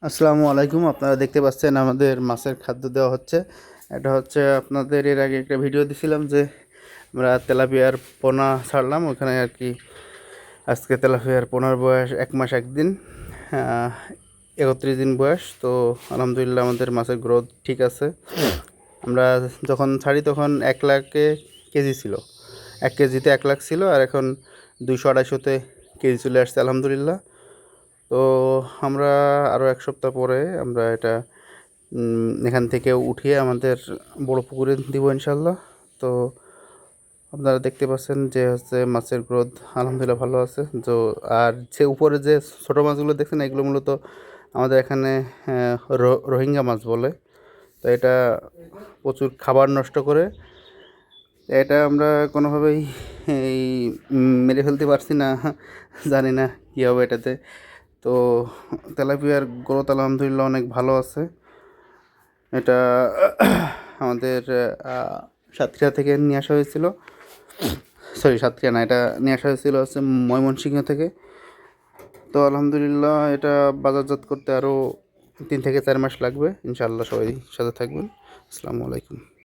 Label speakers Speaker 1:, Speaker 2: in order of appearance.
Speaker 1: আসসালামু আলাইকুম। আপনারা দেখতে পাচ্ছেন আমাদের মাছের খাদ্য দেওয়া হচ্ছে। এটা হচ্ছে আপনাদের এর আগে একটা ভিডিও দিছিলাম যে আমরা তেলাপিয়ার পোনা ছাড়লাম ওখানে আর কি। আজকে তেলাপিয়ার পোনার বয়স 1 মাস 1 দিন, 31 দিন বয়স। তো আলহামদুলিল্লাহ আমাদের মাছের গ্রোথ ঠিক আছে। আমরা যখন ছাড়ি তখন 1 লাখে কেজি ছিল, 1 কেজিতে 1 লাখ ছিল, আর এখন 200-250তে কেজি চলে আসছে আলহামদুলিল্লাহ। তো আমরা আরও 1 সপ্তাহ পরে আমরা এটা এখান থেকে উঠিয়ে আমাদের বড় পুকুরে দিব ইনশাল্লাহ। তো আপনারা দেখতে পাচ্ছেন যে হচ্ছে মাছের গ্রোথ আলহামদুলিল্লাহ ভালো আছে। তো আর যে উপরে যে ছোটো মাছগুলো দেখছেন এগুলো মূলত আমাদের এখানে রোহিঙ্গা মাছ বলে। তো এটা প্রচুর খাবার নষ্ট করে। এটা আমরা কোনোভাবেই এই মেরে ফেলতে পারছি না, জানি না কী হবে এটাতে। তো তেলাপিয়ার গ্রোথ আলহামদুলিল্লাহ অনেক ভালো আছে। এটা আমাদের সাতক্ষীরা থেকে নিয়ে আসা হয়েছিল, সরি সাতক্ষীরা না, এটা নিয়ে আসা হয়েছিল হচ্ছে ময়মনসিংহ থেকে। তো আলহামদুলিল্লাহ এটা বাজারজাত করতে আরও 3 থেকে 4 মাস লাগবে ইনশাআল্লাহ। সবাই সাথে থাকবেন। আসসালামু আলাইকুম।